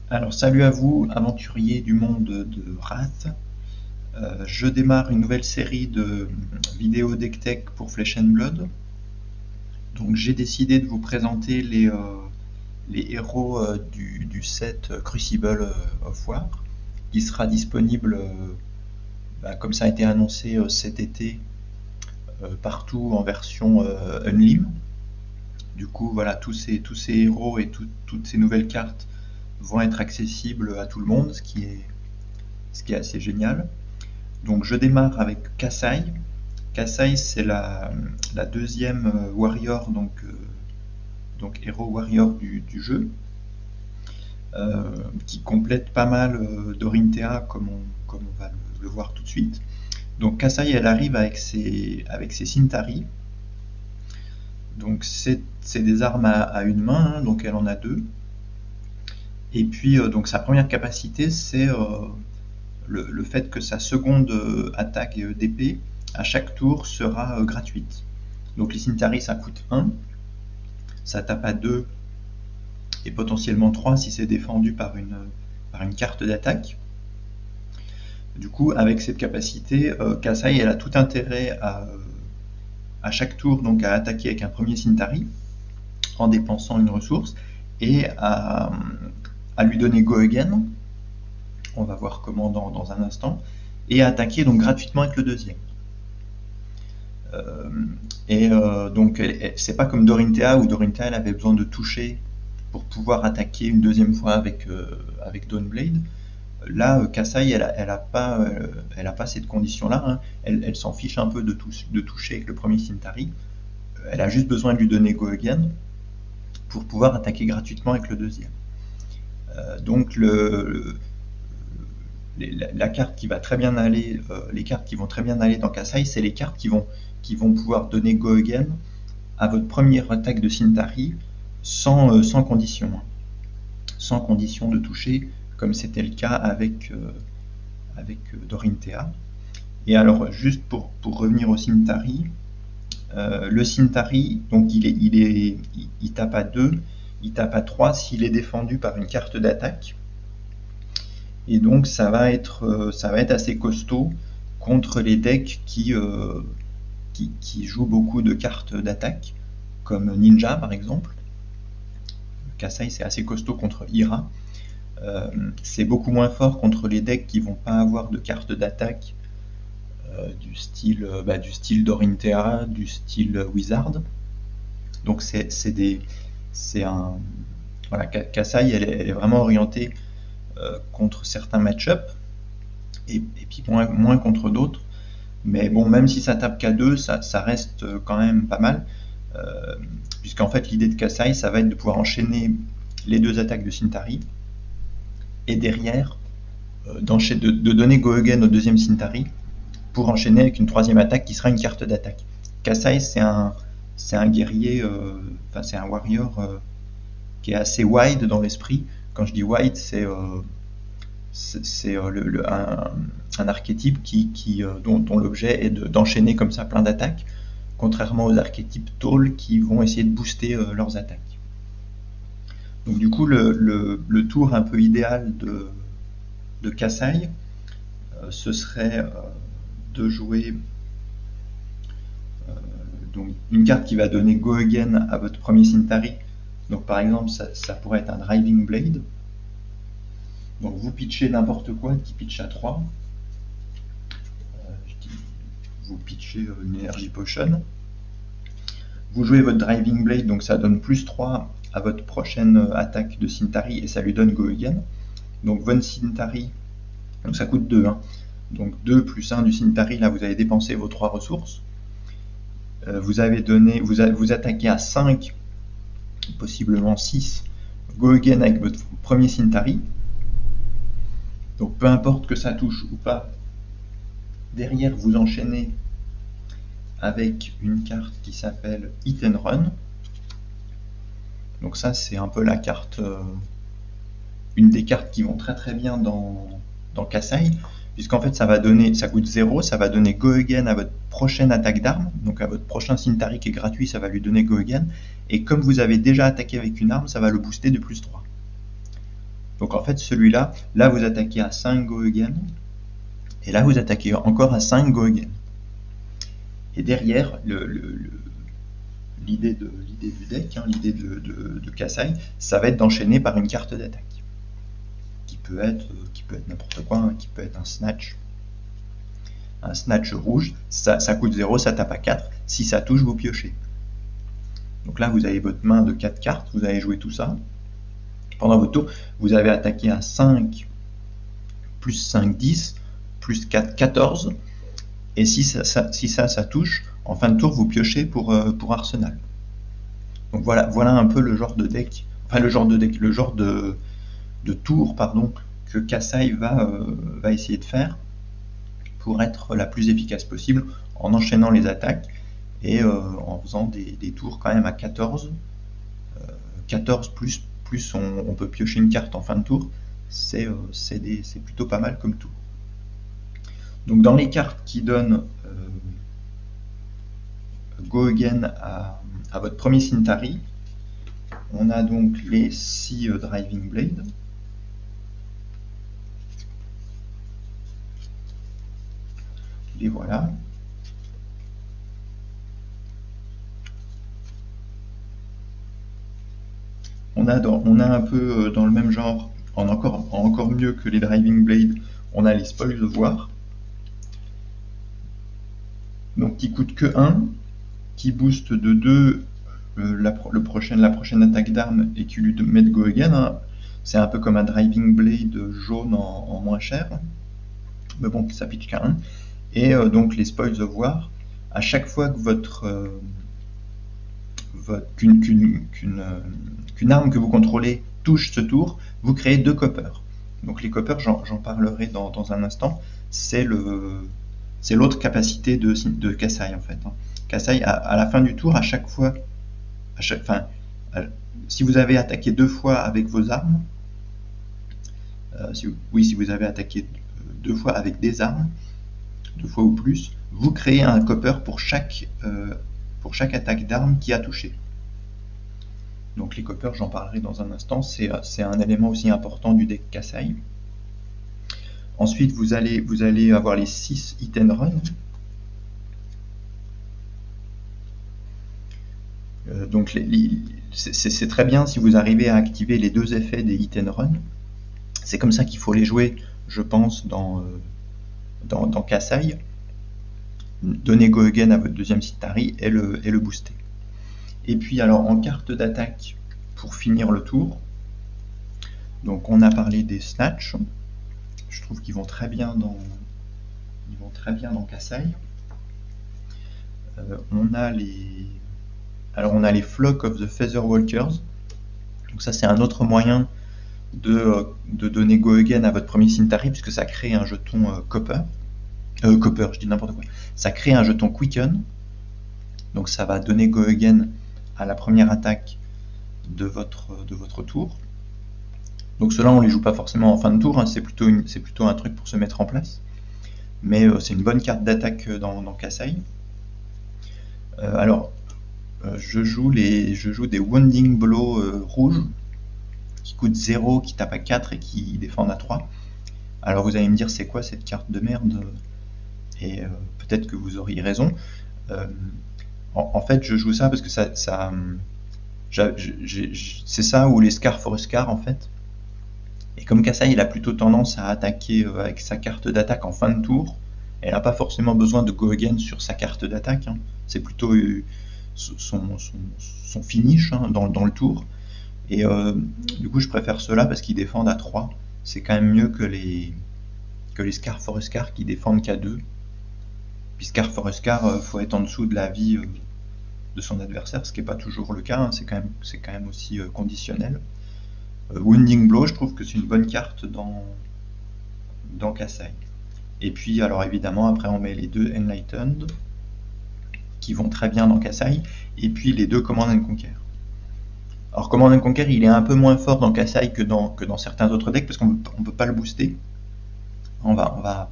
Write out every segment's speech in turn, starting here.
Alors salut à vous, aventuriers du monde de Wrath. Je démarre une nouvelle série de vidéos deck tech pour Flesh and Blood. Donc j'ai décidé de vous présenter les héros du set Crucible of War, qui sera disponible, comme ça a été annoncé cet été, partout en version Unlim. Du coup voilà, tous ces héros et toutes ces nouvelles cartes vont être accessibles à tout le monde, ce qui est assez génial. Donc je démarre avec Kassai. Kassai, c'est la deuxième warrior, donc héros warrior du jeu, qui complète pas mal d'Orinthea, comme on va le voir tout de suite. Donc Kassai, elle arrive avec ses Cintari. Donc c'est des armes à une main, hein, donc elle en a deux. Et puis donc sa première capacité, c'est le fait que sa seconde attaque d'épée à chaque tour sera gratuite. Donc les Cintari, ça coûte 1, ça tape à 2 et potentiellement 3 si c'est défendu par une carte d'attaque. Du coup, avec cette capacité, Kassai, elle a tout intérêt à chaque tour donc à attaquer avec un premier Cintari en dépensant une ressource et à lui donner Go Again. On va voir comment dans un instant, et à attaquer donc gratuitement avec le deuxième. Donc c'est pas comme Dorinthea, où Dorinthea elle avait besoin de toucher pour pouvoir attaquer une deuxième fois avec Dawnblade. Là, Kassai, elle a pas cette condition-là, hein. Elle s'en fiche un peu de toucher avec le premier Cintari. Elle a juste besoin de lui donner Go Again pour pouvoir attaquer gratuitement avec le deuxième. Donc la carte qui va très bien aller, les cartes qui vont très bien aller dans Kassai, c'est les cartes qui vont pouvoir donner Go Again à votre première attaque de Cintari sans condition, hein. Sans condition de toucher, comme c'était le cas avec Dorinthea. Et alors, juste pour revenir au Cintari, le Cintari, donc il tape à 2, il tape à 3 s'il est défendu par une carte d'attaque. Et donc ça va être assez costaud contre les decks qui jouent beaucoup de cartes d'attaque, comme Ninja par exemple. Kassai, c'est assez costaud contre Ira. C'est beaucoup moins fort contre les decks qui vont pas avoir de cartes d'attaque du style Dorinthea, du style Wizard. Donc voilà, Kassai, elle est vraiment orientée contre certains match-up et puis moins contre d'autres. Mais bon, même si ça tape qu'à 2, ça reste quand même pas mal, puisqu'en fait l'idée de Kassai, ça va être de pouvoir enchaîner les deux attaques de Cintari et derrière de donner Go Again au deuxième Cintari pour enchaîner avec une troisième attaque qui sera une carte d'attaque. Kassai, c'est un guerrier, c'est un warrior qui est assez wide dans l'esprit. Quand je dis wide, c'est un archétype dont l'objet est d'enchaîner comme ça plein d'attaques, contrairement aux archétypes tall qui vont essayer de booster leurs attaques. Donc du coup, le tour un peu idéal de Kassai, ce serait de jouer donc une carte qui va donner Go Again à votre premier Cintari. Donc par exemple, ça pourrait être un Driving Blade. Donc vous pitchez n'importe quoi qui pitch à 3. Vous pitchez une Energy Potion. Vous jouez votre Driving Blade, donc ça donne plus 3 à votre prochaine attaque de Cintari et ça lui donne Go Again. Donc votre Cintari, donc ça coûte 2. Hein. Donc 2 plus 1 du Cintari, là vous avez dépensé vos 3 ressources. Vous attaquez à 5, possiblement 6, Go Again avec votre premier Cintari. Donc peu importe que ça touche ou pas, derrière vous enchaînez avec une carte qui s'appelle Hit and Run. Donc ça c'est un peu la carte, une des cartes qui vont très très bien dans Kassai, puisqu'en fait ça coûte 0, ça va donner Go Again à votre prochaine attaque d'arme, donc à votre prochain Cintari qui est gratuit, ça va lui donner Go Again, et comme vous avez déjà attaqué avec une arme, ça va le booster de plus 3. Donc en fait celui-là, là vous attaquez à 5 go again, et là vous attaquez encore à 5 go again. Et derrière, l'idée du deck, l'idée de Kasai, ça va être d'enchaîner par une carte d'attaque. Qui peut être n'importe quoi, qui peut être un snatch. Un snatch rouge, ça coûte 0, ça tape à 4. Si ça touche, vous piochez. Donc là, vous avez votre main de 4 cartes, vous allez jouer tout ça. Pendant votre tour, vous avez attaqué à 5, plus 5, 10, plus 4, 14. Et si ça touche, en fin de tour, vous piochez pour Arsenal. Donc voilà un peu le genre de deck, enfin le genre de tour, pardon, que Kasai va essayer de faire pour être la plus efficace possible en enchaînant les attaques et en faisant des tours quand même à 14. 14 plus on peut piocher une carte en fin de tour, c'est plutôt pas mal comme tour. Donc dans les cartes qui donnent Go Again à votre premier Cintari, on a donc les 6 Driving Blade. Les voilà. On a un peu dans le même genre, encore mieux que les Driving Blade, on a les Spoils of War. Donc qui coûte que 1, qui booste de 2 la prochaine attaque d'armes et qui lui met de Go Again. C'est un peu comme un Driving Blade jaune en moins cher. Mais bon, ça pitch qu'à 1. Et donc les Spoils of War, à chaque fois que qu'une arme que vous contrôlez touche ce tour, vous créez 2 coppers. Donc les coppers, j'en parlerai dans un instant, c'est l'autre capacité de Kasai en fait. Kasai, à la fin du tour, à chaque fois, si vous avez attaqué 2 fois avec vos armes, si vous avez attaqué 2 fois avec des armes, 2 fois ou plus, vous créez un copper pour chaque attaque d'armes qui a touché. Donc les coppers, j'en parlerai dans un instant, c'est un élément aussi important du deck Kasai. Ensuite, vous allez avoir les 6 hit and run. Donc c'est très bien si vous arrivez à activer les 2 effets des hit and run. C'est comme ça qu'il faut les jouer, je pense, dans Kasai. Donner Go Again à votre deuxième Cintari et le booster. Et puis alors en carte d'attaque, pour finir le tour, donc on a parlé des Snatch. Je trouve qu'ils vont très bien dans Kasai. On a les Flock of the Feather Walkers. Donc ça c'est un autre moyen de donner Go Again à votre premier Cintari, puisque ça crée un jeton Copper, je dis n'importe quoi. Ça crée un jeton Quicken. Donc ça va donner Go Again à la première attaque de votre tour. Donc ceux-là on les joue pas forcément en fin de tour, c'est plutôt un truc pour se mettre en place. Mais c'est une bonne carte d'attaque dans Kasai. Je joue des Wounding Blow rouges qui coûtent 0, qui tapent à 4 et qui défendent à 3. Alors vous allez me dire c'est quoi cette carte de merde, et peut-être que vous auriez raison. En fait je joue ça parce que c'est ça ou les Scar for a Scar en fait. Et comme Kasai il a plutôt tendance à attaquer avec sa carte d'attaque en fin de tour, elle n'a pas forcément besoin de Go Again sur sa carte d'attaque, c'est plutôt son finish dans le tour. Et du coup je préfère ceux-là parce qu'ils défendent à 3. C'est quand même mieux que les Scar for a Scar qui défendent qu'à 2. Puis Scar for a Scar, faut être en dessous de la vie de son adversaire, ce qui n'est pas toujours le cas, c'est quand même aussi conditionnel. Wounding Blow, je trouve que c'est une bonne carte dans Kasai. Et puis alors évidemment après on met les 2 Enlightened qui vont très bien dans Kasai, et puis les 2 Command and Conquer. Alors Command and Conquer il est un peu moins fort dans Kasai que dans certains autres decks parce qu'on ne peut pas le booster. On va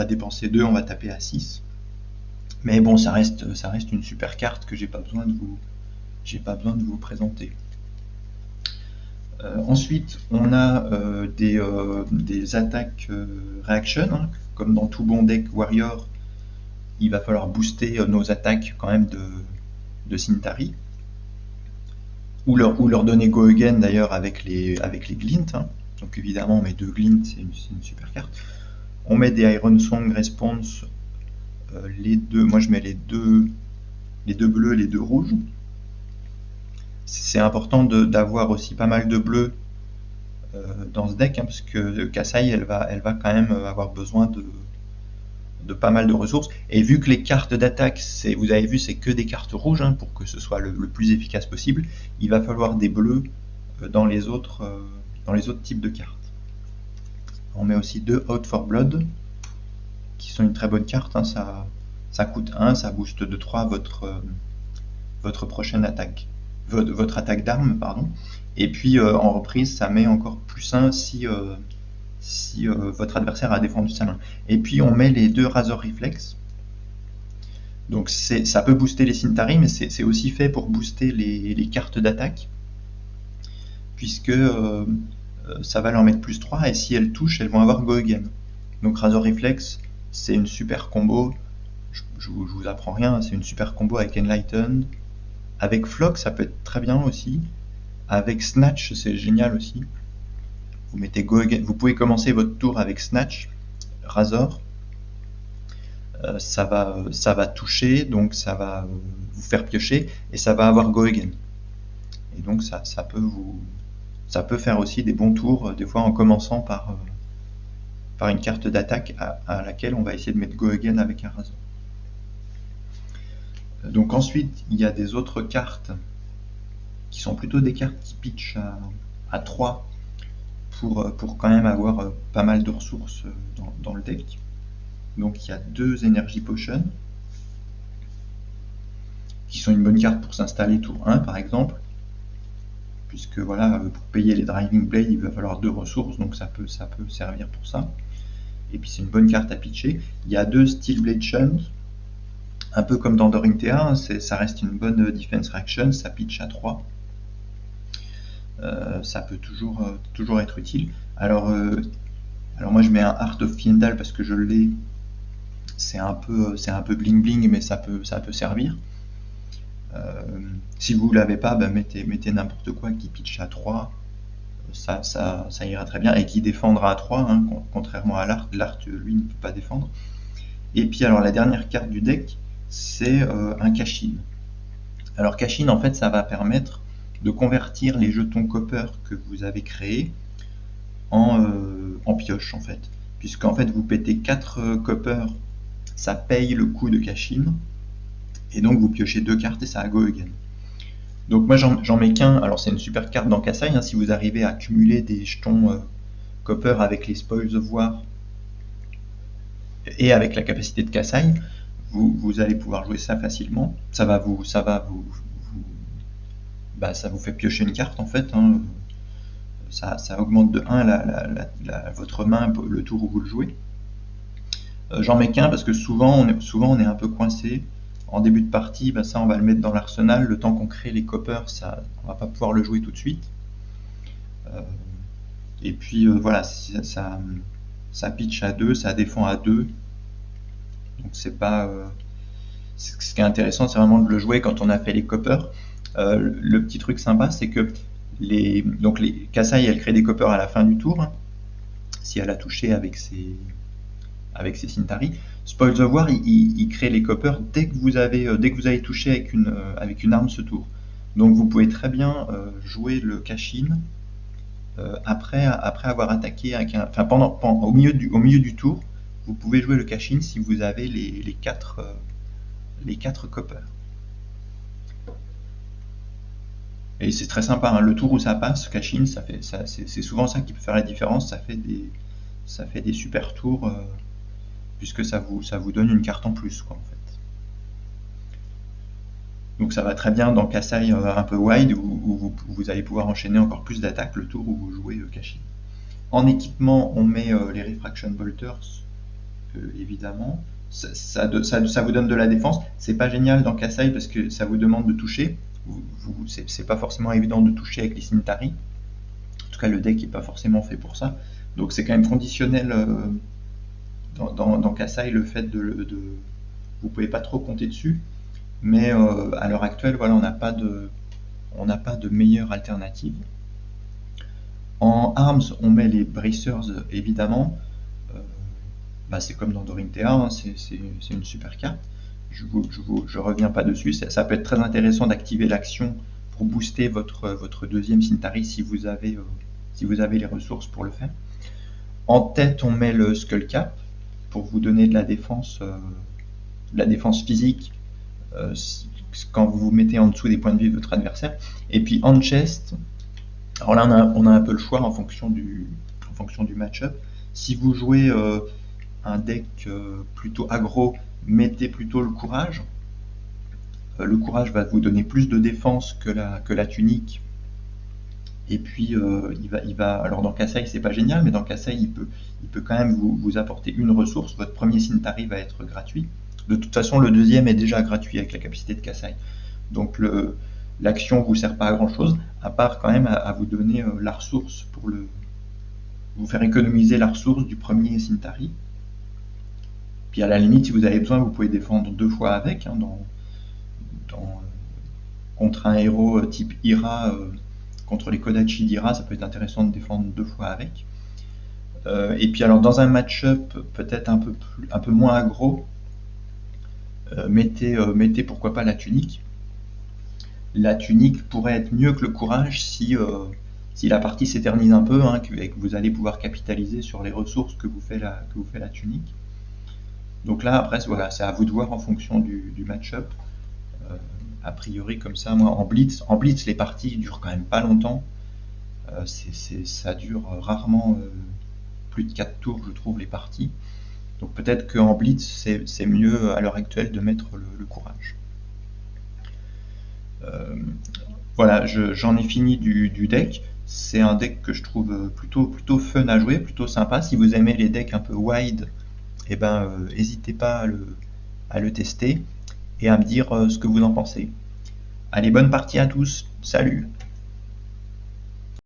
dépenser 2, on va taper à 6. Mais bon, ça reste une super carte que j'ai pas besoin de vous présenter. Ensuite, on a des attaques reaction, hein, comme dans tout bon deck warrior, il va falloir booster nos attaques quand même de Cintari. Ou leur donner go again d'ailleurs avec les glint. Hein. Donc évidemment on met 2 glint, c'est une super carte. On met des Iron Song Response, les deux, moi je mets les deux bleus, les 2 rouges. C'est important d'avoir aussi pas mal de bleus dans ce deck, hein, parce que Kassai elle va quand même avoir besoin de pas mal de ressources. Et vu que les cartes d'attaque, vous avez vu, c'est que des cartes rouges, hein, pour que ce soit le plus efficace possible, il va falloir des bleus dans les autres types de cartes. On met aussi 2 Out for Blood, qui sont une très bonne carte, hein, ça coûte 1, ça booste de 3 votre prochaine attaque, votre attaque d'armes, pardon. Et puis en reprise, ça met encore plus 1 si votre adversaire a défendu sa main. Et puis on met les 2 Razor Reflex. Donc ça peut booster les Cintari, mais c'est aussi fait pour booster les cartes d'attaque, puisque ça va leur mettre plus 3, et si elles touchent, elles vont avoir Go Again. Donc Razor Reflex, c'est une super combo, je vous apprends rien, c'est une super combo avec Enlightened. Avec Flock, ça peut être très bien aussi. Avec Snatch, c'est génial aussi. Vous mettez Go Again, vous pouvez commencer votre tour avec Snatch, Razor. Ça va toucher, donc ça va vous faire piocher, et ça va avoir Go Again. Et donc ça peut faire aussi des bons tours, des fois en commençant par une carte d'attaque à laquelle on va essayer de mettre Go Again avec un Razor. Donc ensuite, il y a des autres cartes qui sont plutôt des cartes qui pitchent à 3 pour quand même avoir pas mal de ressources dans le deck. Donc il y a 2 Energy Potions qui sont une bonne carte pour s'installer tour 1 par exemple, puisque voilà, pour payer les Driving Blade il va falloir 2 ressources, donc ça peut servir pour ça. Et puis c'est une bonne carte à pitcher. Il y a 2 Steel Blade Shunt, un peu comme dans Dorinthea, ça reste une bonne defense reaction, ça pitch à 3. Ça peut toujours être utile. Alors moi je mets un Heart of Fiendal parce que je l'ai. C'est un peu bling bling, mais ça peut servir. Si vous ne l'avez pas, mettez n'importe quoi qui pitch à 3. Ça ira très bien, et qui défendra à 3, hein, contrairement à l'Art. L'Art, lui, ne peut pas défendre. Et puis alors la dernière carte du deck, c'est un Cashin. Alors Cashin, en fait, ça va permettre de convertir les jetons copper que vous avez créés en pioche, en fait. Puisqu'en fait, vous pétez 4 copper, ça paye le coût de Cashin, et donc vous piochez 2 cartes et ça a Go Again. Donc moi j'en mets qu'un. Alors c'est une super carte dans Kassai, hein, si vous arrivez à accumuler des jetons copper avec les Spoils of War et avec la capacité de Kassai, vous allez pouvoir jouer ça facilement. Ça vous fait piocher une carte en fait, hein. Ça augmente de 1 votre main le tour où vous le jouez. J'en mets qu'un parce que souvent on est un peu coincé. En début de partie, ça on va le mettre dans l'arsenal, le temps qu'on crée les coppers, on va pas pouvoir le jouer tout de suite. Et puis voilà, ça pitch à 2, ça défend à 2. Donc c'est pas... ce qui est intéressant, c'est vraiment de le jouer quand on a fait les coppers. Le petit truc sympa, c'est que les Kassai, elle crée des coppers à la fin du tour, hein, si elle a touché avec ses Cintari. Spoils of War, il crée les coppers dès que vous avez touché avec une arme ce tour. Donc vous pouvez très bien jouer le Cashin après avoir attaqué avec au milieu du tour. Vous pouvez jouer le Cashin si vous avez les 4 coppers. Et c'est très sympa, hein. Le tour où ça passe, Cashin, c'est souvent ça qui peut faire la différence. Ça fait des super tours, puisque ça vous donne une carte en plus, quoi, en fait. Donc ça va très bien dans Kassai un peu wide, où vous allez pouvoir enchaîner encore plus d'attaques le tour où vous jouez Cashin. En équipement, on met les Refraction Bolters, évidemment. Ça vous donne de la défense. C'est pas génial dans Kassai parce que ça vous demande de toucher. C'est pas forcément évident de toucher avec les Cintari. tout cas, le deck n'est pas forcément fait pour ça. Donc c'est quand même conditionnel dans Kassai, le fait vous pouvez pas trop compter dessus. Mais à l'heure actuelle, voilà, on n'a pas de meilleure alternative. En arms, on met les bracers, évidemment. C'est comme dans Dorinthea, hein, c'est une super carte. Je reviens pas dessus. Ça peut être très intéressant d'activer l'action pour booster votre deuxième Cintari si vous avez les ressources pour le faire. En tête, on met le Skull Cap pour vous donner de la défense physique quand vous vous mettez en dessous des points de vie de votre adversaire. Et puis en chest, alors là on a un peu le choix en fonction du match-up. Si vous jouez un deck plutôt aggro, mettez plutôt le courage. Le courage va vous donner plus de défense que la tunique. Et puis alors dans Kassai c'est pas génial, mais dans Kassai il peut quand même vous apporter une ressource. Votre premier Cintari va être gratuit. De toute façon, le deuxième est déjà gratuit avec la capacité de Kassai. Donc l'action vous sert pas à grand chose, à part quand même à vous donner la ressource pour vous faire économiser la ressource du premier Cintari. Puis à la limite, si vous avez besoin, vous pouvez défendre 2 fois avec, hein, contre un héros type Ira, contre les Kodachi d'Ira, ça peut être intéressant de défendre 2 fois avec. Et puis alors dans un match-up peut-être un peu moins aggro, mettez pourquoi pas la tunique. La tunique pourrait être mieux que le courage si la partie s'éternise un peu, hein, et que vous allez pouvoir capitaliser sur les ressources que vous fait la tunique. Donc là, après, voilà, c'est à vous de voir en fonction du match-up. A priori, comme ça, moi, en blitz, les parties durent quand même pas longtemps. Ça dure rarement plus de 4 tours, je trouve, les parties. Donc peut-être qu'en blitz, c'est mieux à l'heure actuelle de mettre le courage. Voilà, j'en ai fini du deck. C'est un deck que je trouve plutôt fun à jouer, plutôt sympa. Si vous aimez les decks un peu wide, n'hésitez pas à le tester et à me dire ce que vous en pensez. Allez, bonne partie à tous, salut!